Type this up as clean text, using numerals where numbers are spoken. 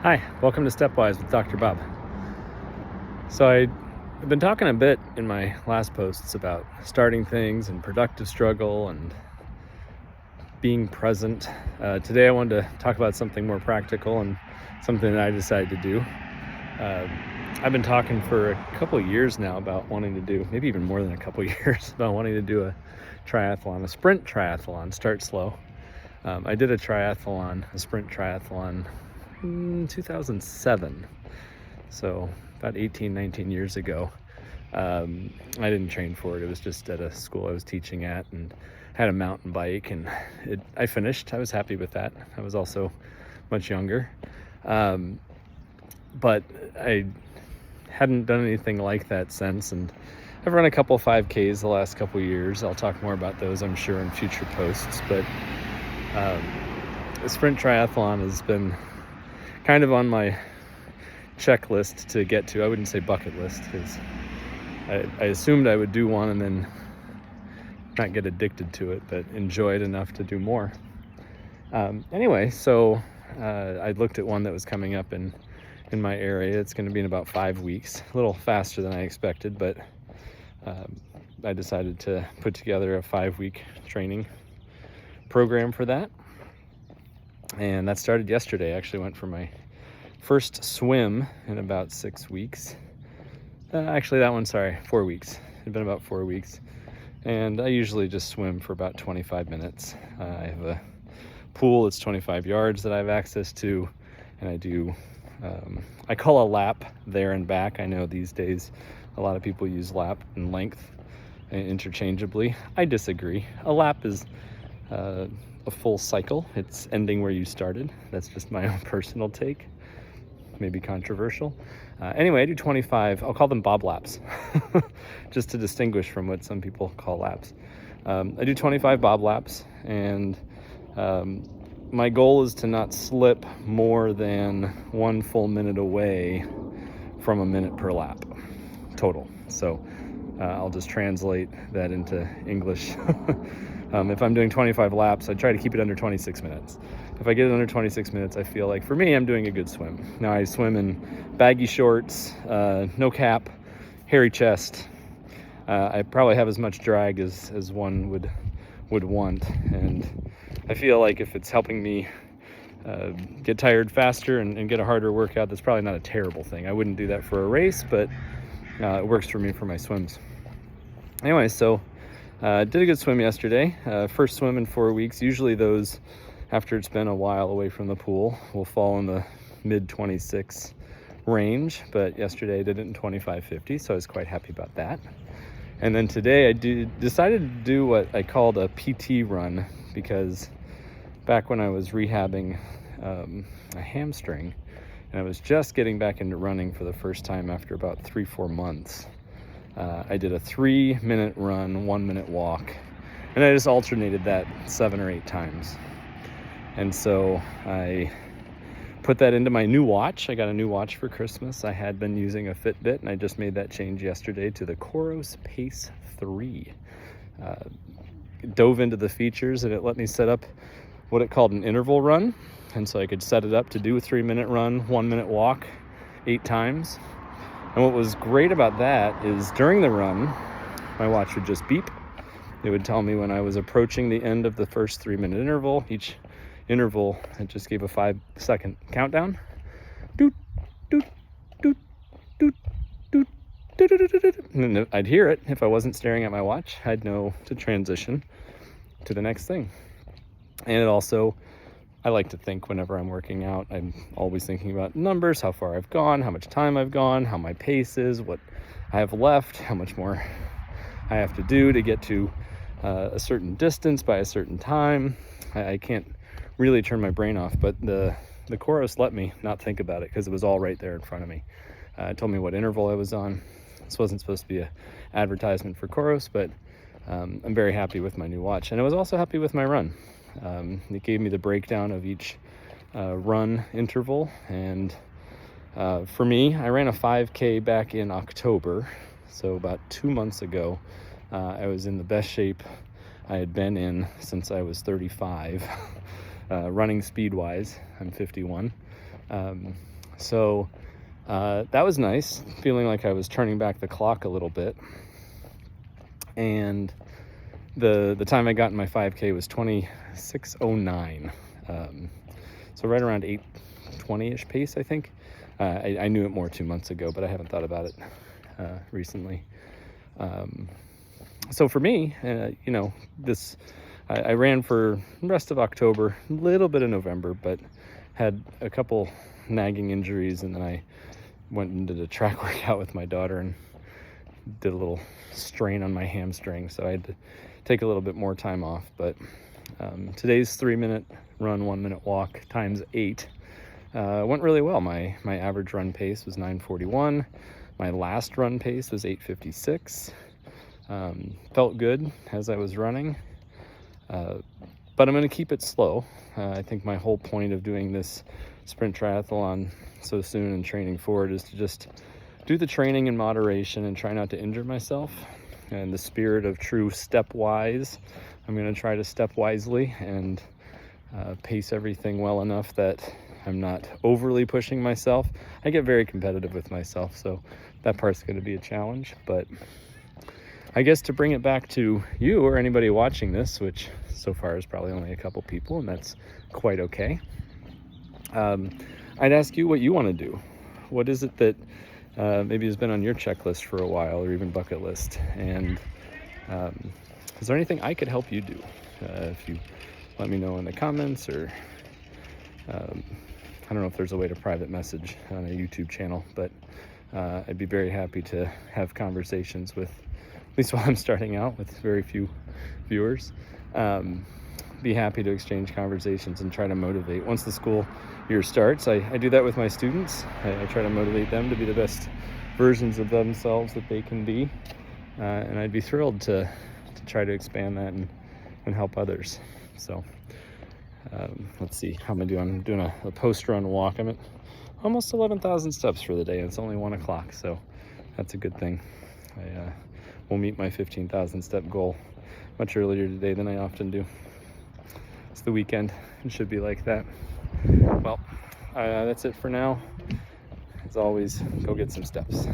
Hi, welcome to Stepwise with Dr. Bob. I've been talking a bit in my last posts about starting things and productive struggle and being present. Today I wanted to talk about something more practical and something that I decided to do. I've been talking for a couple of years now about wanting to do, maybe even more than a couple of years, about wanting to do a triathlon, a sprint triathlon, start slow. I did a sprint triathlon in 2007, so about 18, 19 years ago. I didn't train for it. It was just at a school I was teaching at and had a mountain bike, and I finished. I was happy with that. I was also much younger. But I hadn't done anything like that since, and I've run a couple 5Ks the last couple years. I'll talk more about those, I'm sure, in future posts, but the sprint triathlon has been kind of on my checklist to get to. I wouldn't say bucket list, because I assumed I would do one and then not get addicted to it, but enjoy it enough to do more. Anyway, so I looked at one that was coming up in my area. It's going to be in about 5 weeks, a little faster than I expected, but I decided to put together a 5-week training program for that. And that started yesterday. I actually went for my first swim in about 6 weeks. 4 weeks. It'd been about 4 weeks. And I usually just swim for about 25 minutes. I have a pool that's 25 yards that I have access to, and I do, I call a lap there and back. I know these days a lot of people use lap and length interchangeably. I disagree. A lap is a full cycle. It's ending where you started. That's just my own personal take. Maybe controversial. Anyway, I do 25, I'll call them bob laps, just to distinguish from what some people call laps. I do 25 bob laps, and my goal is to not slip more than 1 full minute away from a minute per lap total. So I'll just translate that into English. If I'm doing 25 laps, I try to keep it under 26 minutes. If I get it under 26 minutes, I feel like, for me, I'm doing a good swim. Now, I swim in baggy shorts, no cap, hairy chest. I probably have as much drag as one would want. And I feel like if it's helping me get tired faster and get a harder workout, that's probably not a terrible thing. I wouldn't do that for a race, but it works for me for my swims. Anyway, so did a good swim yesterday. First swim in 4 weeks. Usually those, after it's been a while away from the pool, will fall in the mid 26 range, but yesterday I did it in 25:50, so I was quite happy about that. And then today I decided to do what I called a PT run, because back when I was rehabbing a hamstring, and I was just getting back into running for the first time after about 3-4 months, I did a 3-minute run, 1-minute walk, and I just alternated that 7 or 8 times. And so I put that into my new watch. I got a new watch for Christmas. I had been using a Fitbit, and I just made that change yesterday to the Coros Pace 3. Dove into the features, and it let me set up what it called an interval run. And so I could set it up to do a 3-minute run, 1-minute walk, 8 times. And what was great about that is during the run, my watch would just beep. It would tell me when I was approaching the end of the first 3-minute interval. Each interval, it just gave a 5-second countdown. Doot, doot, doot, doot, doot, doot, doot, doot, doot. And I'd hear it. If I wasn't staring at my watch, I'd know to transition to the next thing. And it also, I like to think whenever I'm working out, I'm always thinking about numbers, how far I've gone, how much time I've gone, how my pace is, what I have left, how much more I have to do to get to a certain distance by a certain time. I can't really turn my brain off, but the Coros let me not think about it, because it was all right there in front of me. It told me what interval I was on. This wasn't supposed to be an advertisement for Coros, but I'm very happy with my new watch, and I was also happy with my run. It gave me the breakdown of each run interval, and for me, I ran a 5K back in October, so about 2 months ago. I was in the best shape I had been in since I was 35, running speed-wise. I'm 51. So that was nice, feeling like I was turning back the clock a little bit. And the time I got in my 5K was 26:09. So right around 8:20-ish pace, I think. I knew it more 2 months ago, but I haven't thought about it recently. So for me, I ran for the rest of October, a little bit of November, but had a couple nagging injuries, and then I went and did a track workout with my daughter and did a little strain on my hamstring, so I had to take a little bit more time off. But today's 3-minute run, 1-minute walk times 8 went really well. My average run pace was 9:41. My last run pace was 8:56. Felt good as I was running, but I'm going to keep it slow. I think my whole point of doing this sprint triathlon so soon and training for it is to just do the training in moderation and try not to injure myself. In the spirit of true stepwise, I'm going to try to step wisely and pace everything well enough that I'm not overly pushing myself. I get very competitive with myself, so that part's going to be a challenge. But I guess to bring it back to you or anybody watching this, which so far is probably only a couple people, and that's quite okay, I'd ask you what you want to do. What is it that maybe has been on your checklist for a while, or even bucket list? And is there anything I could help you do? If you let me know in the comments, or I don't know if there's a way to private message on a YouTube channel, but I'd be very happy to have conversations with, at least while I'm starting out with very few viewers, be happy to exchange conversations and try to motivate. Once the school year starts, I do that with my students. I try to motivate them to be the best versions of themselves that they can be, and I'd be thrilled to try to expand that and help others. So let's see, how am I doing? I'm doing a post-run walk. I'm at almost 11,000 steps for the day, and it's only 1 o'clock, so that's a good thing. I will meet my 15,000 step goal much earlier today than I often do. It's the weekend. It should be like that. Well, that's it for now. As always, go get some steps.